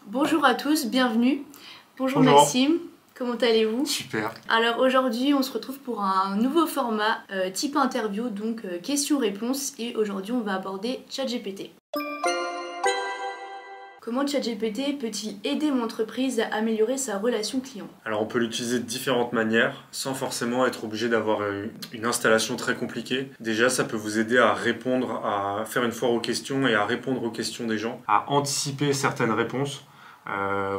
Bonjour à tous, bienvenue. Bonjour. Maxime, comment allez-vous? Super. Alors aujourd'hui on se retrouve pour un nouveau format type interview, donc questions-réponses, et aujourd'hui on va aborder ChatGPT. Comment ChatGPT peut-il aider mon entreprise à améliorer sa relation client? Alors on peut l'utiliser de différentes manières, sans forcément être obligé d'avoir une installation très compliquée. Déjà ça peut vous aider à répondre, à faire une foire aux questions et à répondre aux questions des gens, à anticiper certaines réponses.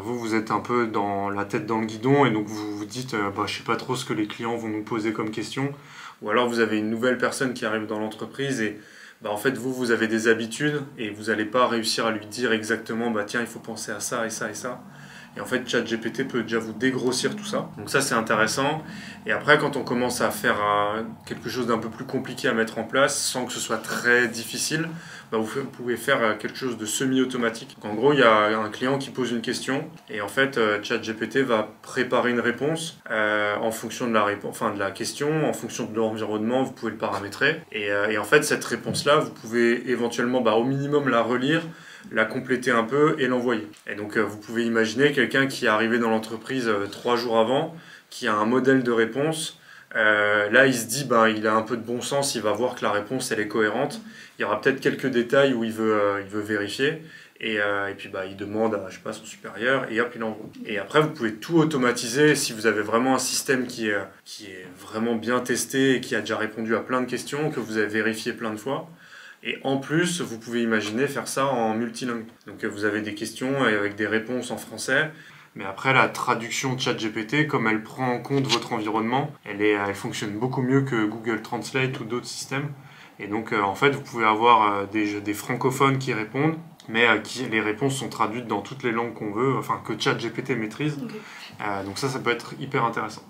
Vous êtes un peu dans la tête dans le guidon et donc vous vous dites je sais pas trop ce que les clients vont nous poser comme question. Ou alors vous avez une nouvelle personne qui arrive dans l'entreprise et en fait vous avez des habitudes et vous n'allez pas réussir à lui dire exactement tiens il faut penser à ça et ça et ça. Et en fait, ChatGPT peut déjà vous dégrossir tout ça. Donc ça, c'est intéressant. Et après, quand on commence à faire quelque chose d'un peu plus compliqué à mettre en place, sans que ce soit très difficile, vous pouvez faire quelque chose de semi-automatique. En gros, il y a un client qui pose une question. Et en fait, ChatGPT va préparer une réponse en fonction de la question, en fonction de l'environnement, vous pouvez le paramétrer. Et en fait, cette réponse-là, vous pouvez éventuellement au minimum la relire, la compléter un peu et l'envoyer. Et donc vous pouvez imaginer quelqu'un qui est arrivé dans l'entreprise 3 jours avant, qui a un modèle de réponse. Là il se dit il a un peu de bon sens, il va voir que la réponse elle est cohérente. Il y aura peut-être quelques détails où il veut vérifier. Et puis il demande à son supérieur et hop il envoie. Et après vous pouvez tout automatiser si vous avez vraiment un système qui est vraiment bien testé et qui a déjà répondu à plein de questions, que vous avez vérifié plein de fois. Et en plus, vous pouvez imaginer faire ça en multilingue. Donc vous avez des questions avec des réponses en français. Mais après, la traduction de ChatGPT, comme elle prend en compte votre environnement, elle fonctionne beaucoup mieux que Google Translate ou d'autres systèmes. Et donc, en fait, vous pouvez avoir des francophones qui répondent, mais les réponses sont traduites dans toutes les langues qu'on veut, que ChatGPT maîtrise. Okay. Donc ça peut être hyper intéressant.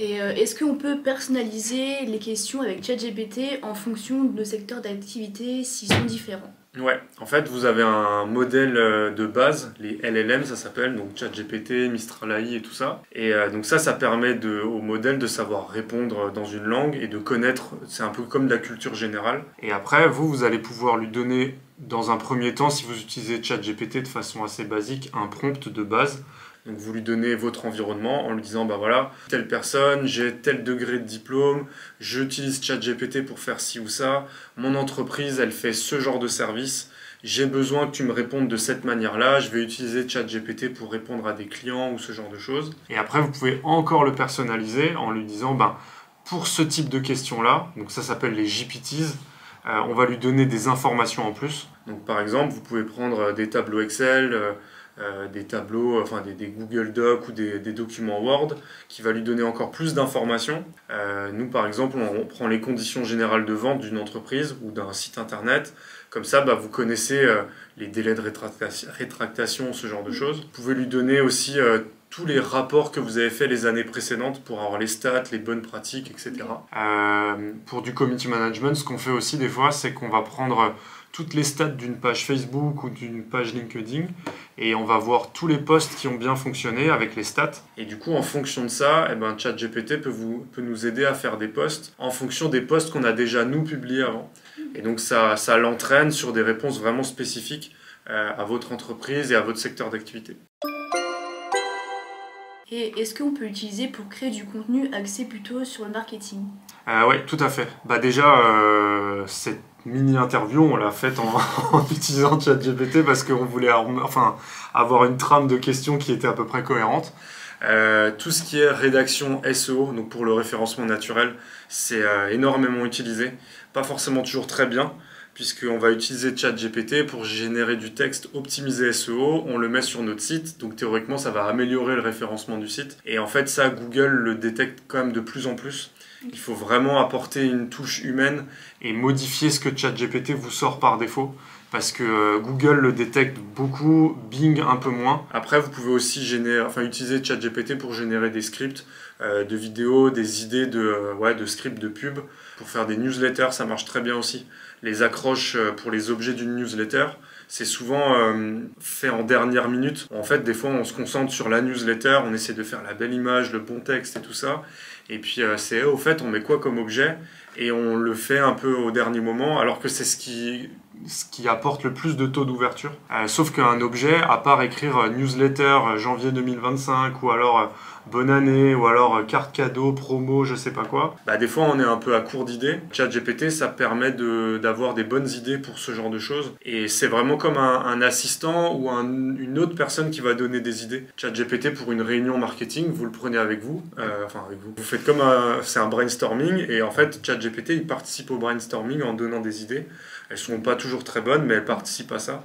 Et est-ce qu'on peut personnaliser les questions avec ChatGPT en fonction de nos secteurs d'activité s'ils sont différents? Ouais, en fait, vous avez un modèle de base, les LLM, ça s'appelle, donc ChatGPT, Mistral AI et tout ça. Et donc ça permet au modèle de savoir répondre dans une langue et de connaître, c'est un peu comme de la culture générale. Et après, vous allez pouvoir lui donner, dans un premier temps, si vous utilisez ChatGPT de façon assez basique, un prompt de base. Donc vous lui donnez votre environnement en lui disant voilà, telle personne, j'ai tel degré de diplôme, j'utilise ChatGPT pour faire ci ou ça, mon entreprise elle fait ce genre de service, j'ai besoin que tu me répondes de cette manière-là, je vais utiliser ChatGPT pour répondre à des clients ou ce genre de choses. Et après vous pouvez encore le personnaliser en lui disant pour ce type de questions-là, donc ça s'appelle les GPTs, on va lui donner des informations en plus. Donc par exemple, vous pouvez prendre des tableaux Excel, des tableaux, des Google Docs ou des documents Word qui va lui donner encore plus d'informations. Nous par exemple on prend les conditions générales de vente d'une entreprise ou d'un site internet, comme ça vous connaissez les délais de rétractation, ce genre de choses. Vous pouvez lui donner aussi tous les rapports que vous avez fait les années précédentes pour avoir les stats, les bonnes pratiques, etc. Pour du community management, ce qu'on fait aussi des fois, c'est qu'on va prendre toutes les stats d'une page Facebook ou d'une page LinkedIn et on va voir tous les posts qui ont bien fonctionné avec les stats. Et du coup, en fonction de ça, ChatGPT peut nous aider à faire des posts en fonction des posts qu'on a déjà nous publiés avant. Et donc ça l'entraîne sur des réponses vraiment spécifiques à votre entreprise et à votre secteur d'activité. Et est-ce qu'on peut l'utiliser pour créer du contenu axé plutôt sur le marketing? Oui, tout à fait. Déjà, cette mini-interview, on l'a faite en utilisant ChatGPT parce qu'on voulait avoir une trame de questions qui était à peu près cohérente. Tout ce qui est rédaction SEO, donc pour le référencement naturel, c'est énormément utilisé. Pas forcément toujours très bien, puisqu'on va utiliser ChatGPT pour générer du texte optimisé SEO, on le met sur notre site, donc théoriquement ça va améliorer le référencement du site. Et en fait ça, Google le détecte quand même de plus en plus. Il faut vraiment apporter une touche humaine et modifier ce que ChatGPT vous sort par défaut, parce que Google le détecte beaucoup, Bing un peu moins. Après vous pouvez aussi utiliser ChatGPT pour générer des scripts de vidéos, des idées de scripts de pub. Pour faire des newsletters, ça marche très bien aussi. Les accroches pour les objets d'une newsletter, c'est souvent fait en dernière minute. En fait, des fois, on se concentre sur la newsletter, on essaie de faire la belle image, le bon texte et tout ça. Et puis, au fait, on met quoi comme objet? Et on le fait un peu au dernier moment, alors que c'est ce qui ce qui apporte le plus de taux d'ouverture. Sauf qu'un objet, à part écrire newsletter janvier 2025 ou alors bonne année ou alors carte cadeau, promo, je sais pas quoi, des fois on est un peu à court d'idées. ChatGPT, ça permet d'avoir des bonnes idées pour ce genre de choses. Et c'est vraiment comme un assistant ou une autre personne qui va donner des idées. ChatGPT pour une réunion marketing, vous le prenez avec vous, avec vous. Vous faites comme c'est un brainstorming et en fait ChatGPT il participe au brainstorming en donnant des idées. Elles sont pas toujours très bonnes, mais elles participent à ça.